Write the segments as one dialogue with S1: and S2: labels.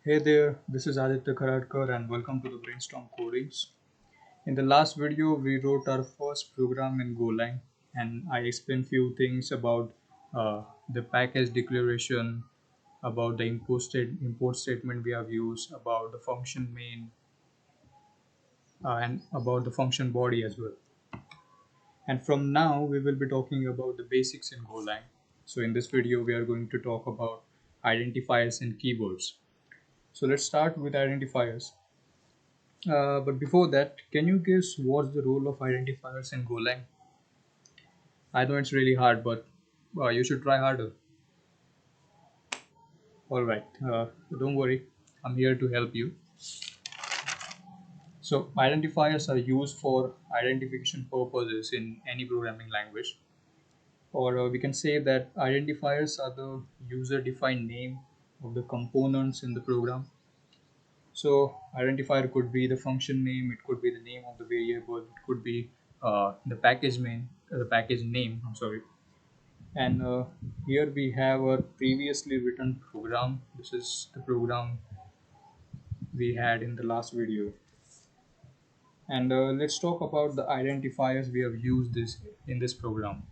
S1: Hey there, this is Aditya Kharadkar and welcome to the Brainstorm Codings. In the last video, we wrote our first program in Golang and I explained few things about the package declaration, about the import statement we have used, about the function main, and about the function body as well. And from now, we will be talking about the basics in Golang. So in this video, we are going to talk about identifiers and keywords. So let's start with identifiers. But before that, can you guess what's the role of identifiers in Golang? I know it's really hard, but you should try harder. All right, don't worry, I'm here to help you. So, identifiers are used for identification purposes in any programming language, or we can say that identifiers are the user-defined name of the components in the program. So, identifier could be the function name, it could be the name of the variable, it could be the package name. I'm sorry. And here we have a previously written program. This is the program we had in the last video. And let's talk about the identifiers we have used this in this program.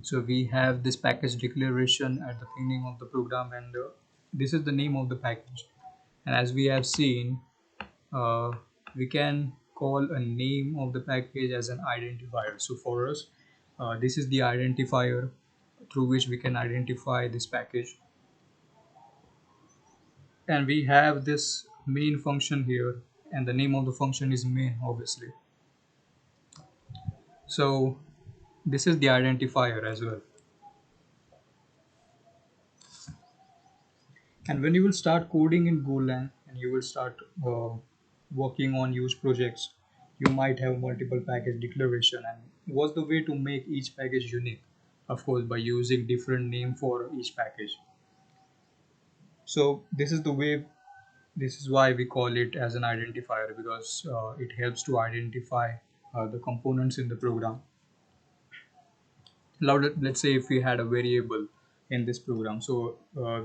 S1: So we have this package declaration at the beginning of the program, and this is the name of the package. And as we have seen, uh, we can call a name of the package as an identifier. So for us, this is the identifier through which we can identify this package. And we have this main function here, and the name of the function is main, obviously. So this is the identifier as well. And when you will start coding in Golang and you will start working on use projects, you might have multiple package declaration. And what's the way to make each package unique? Of course, by using different name for each package. So this is the way. This is why we call it as an identifier, because it helps to identify the components in the program. Now let's say if we had a variable in this program, so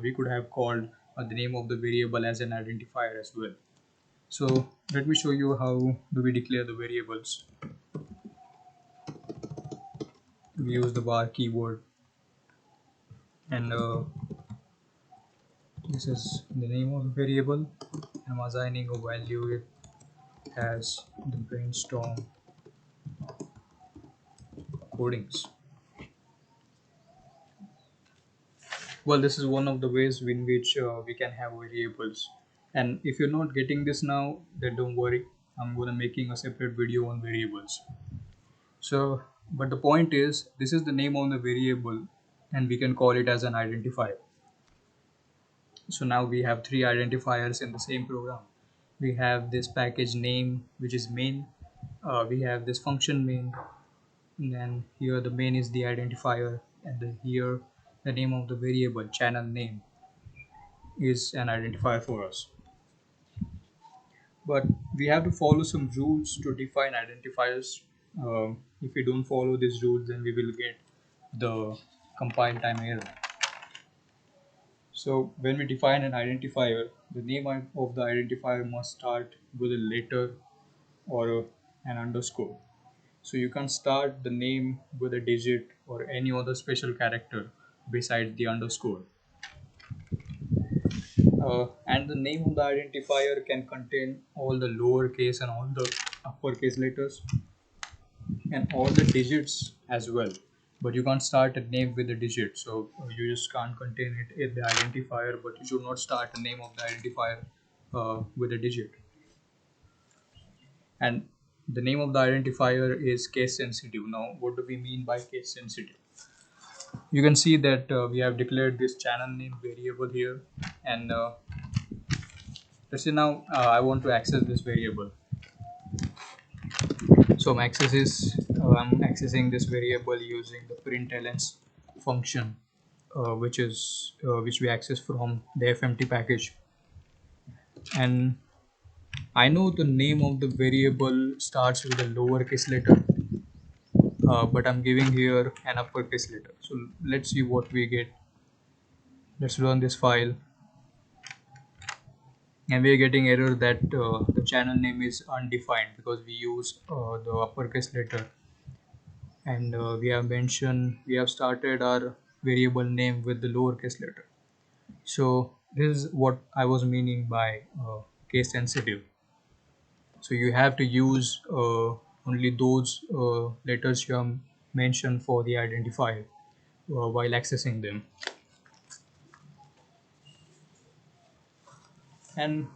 S1: we could have called the name of the variable as an identifier as well. So let me show you how do we declare the variables. We use the var keyword, and this is the name of the variable. I'm assigning a value as the brainstorm codings. Well, this is one of the ways in which we can have variables. And if you're not getting this now, then don't worry, I'm gonna making a separate video on variables. So but the point is, this is the name of the variable and we can call it as an identifier. So now we have three identifiers in the same program. We have this package name, which is main. We have this function main, and then here the main is the identifier, and here the name of the variable channel name is an identifier for us. But we have to follow some rules to define identifiers. If we don't follow these rules, then we will get the compile time error. So when we define an identifier, the name of the identifier must start with a letter or an underscore. So you can start the name with a digit or any other special character besides the underscore. And the name of the identifier can contain all the lowercase and all the uppercase letters and all the digits as well. But you can't start a name with a digit, so you just can't contain it in the identifier, but you should not start the name of the identifier with a digit. And the name of the identifier is case sensitive. Now what do we mean by case sensitive? You can see that we have declared this channel name variable here, and let's say now I want to access this variable. So I'm accessing this variable using the println function, which we access from the fmt package. And I know the name of the variable starts with a lowercase letter, but I'm giving here an uppercase letter. So let's see what we get. Let's run this file. and we are getting error that the channel name is undefined because we use the uppercase letter, and we have started our variable name with the lowercase letter. So this is what I was meaning by case sensitive. So you have to use only those letters you have mentioned for the identifier while accessing them. And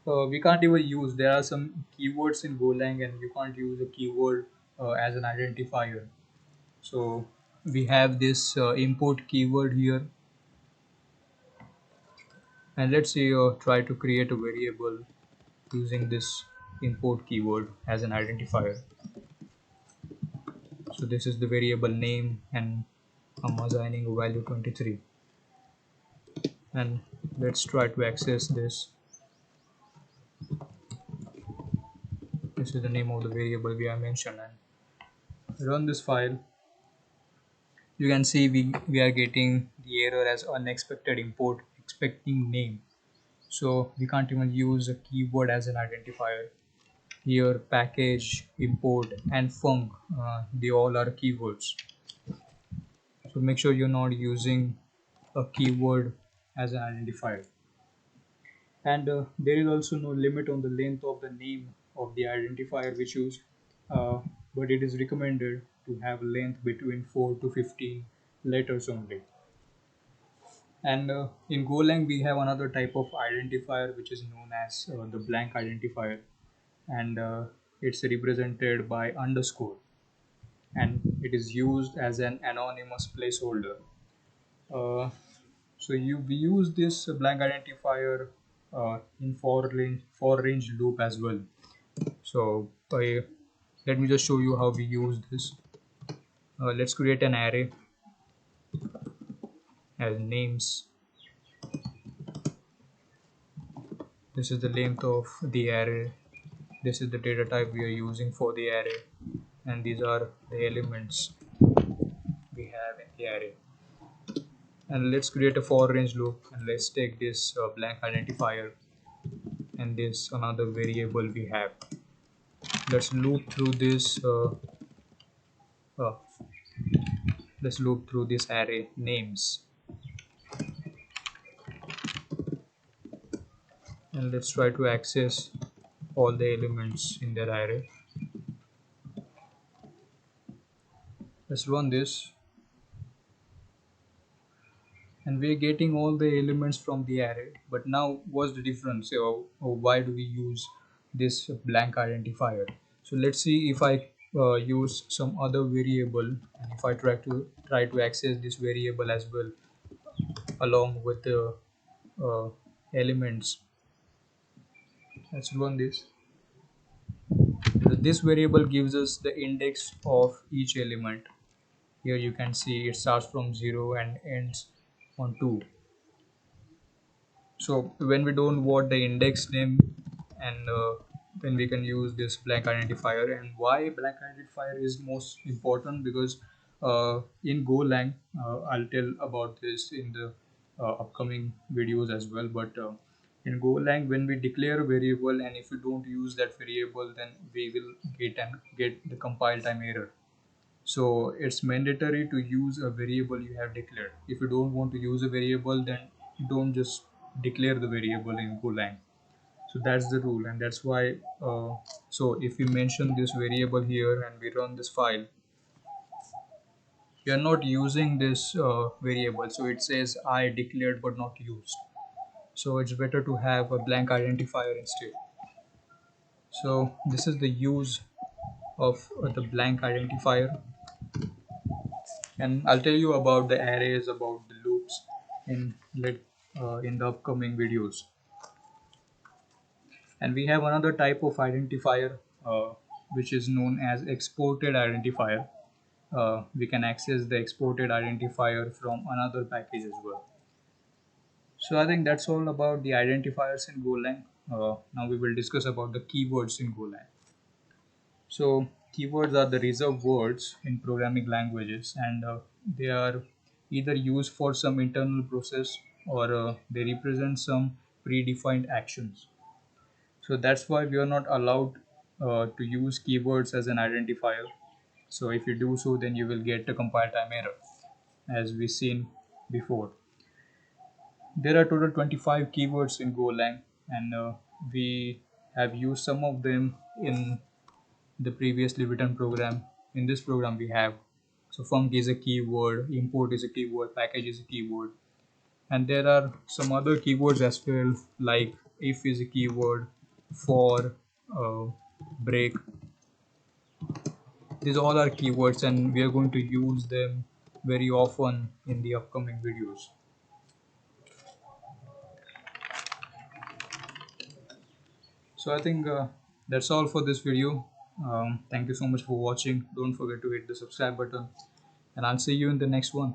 S1: we can't even use, there are some keywords in Golang and you can't use a keyword as an identifier. So we have this import keyword here, and let's say try to create a variable using this import keyword as an identifier. So this is the variable name, and I'm assigning a value 23, and let's try to access this. This is the name of the variable we have mentioned, and run this file. You can see we are getting the error as unexpected import expecting name. So we can't even use a keyword as an identifier. Here package, import and func, they all are keywords. So make sure you're not using a keyword as an identifier. And there is also no limit on the length of the name of the identifier we choose, uh, but it is recommended to have length between 4 to 15 letters only. And in Golang we have another type of identifier which is known as the blank identifier, and it's represented by underscore, and it is used as an anonymous placeholder. uh, so we use this blank identifier in for range loop as well. So let me just show you how we use this. Let's create an array as names. This is the length of the array, this is the data type we are using for the array, and these are the elements we have in the array. And let's create a for range loop, and let's take this blank identifier and this another variable we have. Let's loop through this uh, let's loop through this array names, and let's try to access all the elements in that array. Let's run this, and we're getting all the elements from the array. But now what's the difference, or why do we use this blank identifier? So let's see if I use some other variable, and if I try to access this variable as well along with the uh, elements. Let's run this. This variable gives us the index of each element. Here you can see it starts from 0 and ends on 2. So when we don't want the index name, and then we can use this blank identifier. And why blank identifier is most important, because in Golang, I'll tell about this in the upcoming videos as well, but in Golang, when we declare a variable and if we don't use that variable, then we will get the compile time error. So it's mandatory to use a variable you have declared. If you don't want to use a variable, then don't just declare the variable in Golang. So that's the rule, and that's why. So if we mention this variable here and we run this file, we are not using this variable. So it says I declared but not used. So it's better to have a blank identifier instead. So this is the use of the blank identifier, and I'll tell you about the arrays, about the loops in the upcoming videos. And we have another type of identifier which is known as exported identifier. We can access the exported identifier from another package as well. So I think that's all about the identifiers in Golang. Now we will discuss about the keywords in Golang. So keywords are the reserved words in programming languages, and they are either used for some internal process, or they represent some predefined actions. So that's why we are not allowed to use keywords as an identifier. So if you do so, then you will get a compile time error, as we seen before. There are total 25 keywords in Golang, and we have used some of them in the previously written program. In this program, we have so func is a keyword, import is a keyword, package is a keyword, and there are some other keywords as well, like if is a keyword, for, uh, break. These all are keywords, and we are going to use them very often in the upcoming videos. So I think that's all for this video. Thank you so much for watching. Don't forget to hit the subscribe button, and I'll see you in the next one.